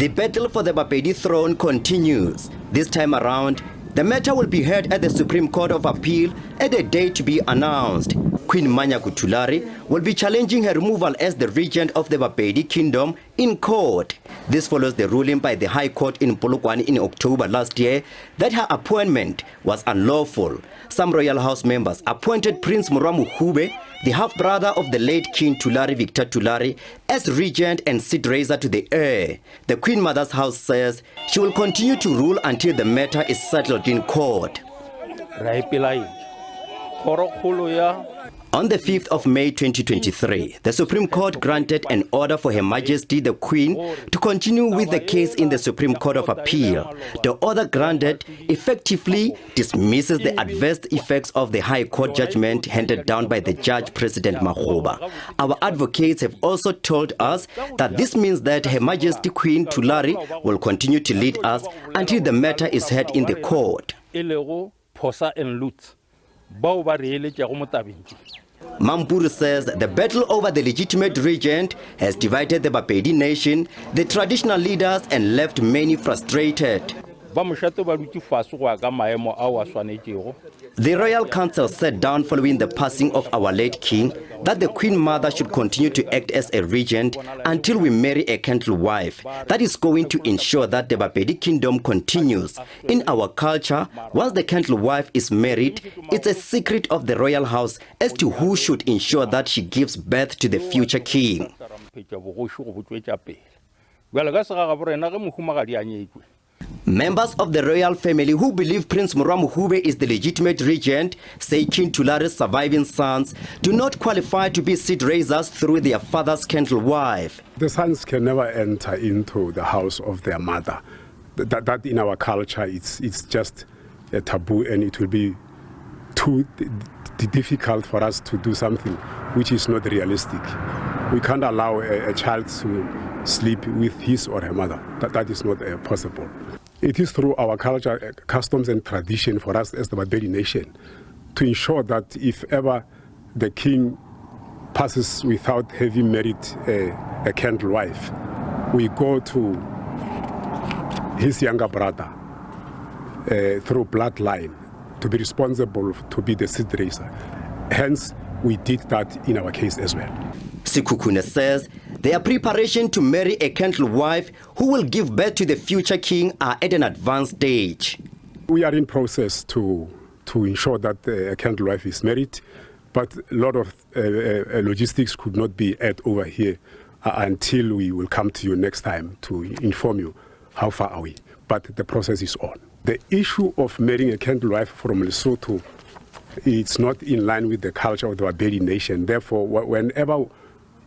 The battle for the Bapedi throne continues. This time around, the matter will be heard at the Supreme Court of Appeal at a date to be announced. Queen Manyaku Thulare will be challenging her removal as the regent of the Bapedi Kingdom in court. This follows the ruling by the High Court in Polokwane in October last year that her appointment was unlawful. Some royal house members appointed Prince Morwamohube, the half-brother of the late King Thulare Victor Thulare, as regent and seat raiser to the heir. The Queen Mother's house says she will continue to rule until the matter is settled in court. On the 5th of May 2023, the Supreme Court granted an order for Her Majesty the Queen to continue with the case in the Supreme Court of Appeal. The order granted effectively dismisses the adverse effects of the High Court judgment handed down by the Judge President Makgoba. Our advocates have also told us that this means that Her Majesty Queen Thulare will continue to lead us until the matter is heard in the court. Mampuru says the battle over the legitimate regent has divided the Bapedi nation, the traditional leaders, and left many frustrated. The Royal Council set down following the passing of our late king that the Queen Mother should continue to act as a regent until we marry a country wife. That is going to ensure that the Bapedi Kingdom continues. In our culture, once the country wife is married, it's a secret of the royal house as to who should ensure that she gives birth to the future king. Members of the royal family who believe Prince Morwamohube is the legitimate regent say King Thulare's surviving sons do not qualify to be seat raisers through their father's country wife. The sons can never enter into the house of their mother. That in our culture, it's just a taboo, and it will be too difficult for us to do something which is not realistic. We can't allow a child to sleep with his or her mother. That is not possible. It is through our culture, customs and tradition for us as the Bapedi nation to ensure that if ever the king passes without having married a country wife, we go to his younger brother through bloodline to be responsible to be the seat raiser. Hence, we did that in our case as well. Sikukune says their preparation to marry a country wife who will give birth to the future king are at an advanced stage. We are in process to ensure that a country wife is married, but a lot of logistics could not be had over here until we will come to you next time to inform you how far are we. But the process is on. The issue of marrying a country wife from Lesotho, it's not in line with the culture of the Bapedi nation. Therefore, whenever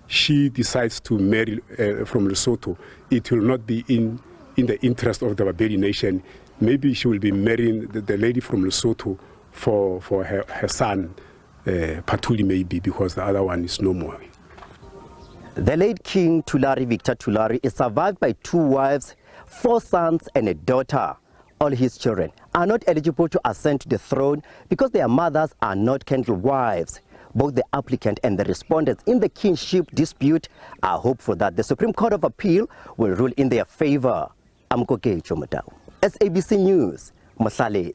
she decides to marry from Lesotho, it will not be in the interest of the Bapedi nation. Maybe she will be marrying the lady from Lesotho for her son, Patuli maybe, because the other one is no more. The late King Thulare Victor Thulare is survived by 2 wives, 4 sons and a daughter. All his children are not eligible to ascend to the throne because their mothers are not country wives. Both the applicant and the respondents in the kingship dispute are hopeful that the Supreme Court of Appeal will rule in their favor. SABC News, Mohlale.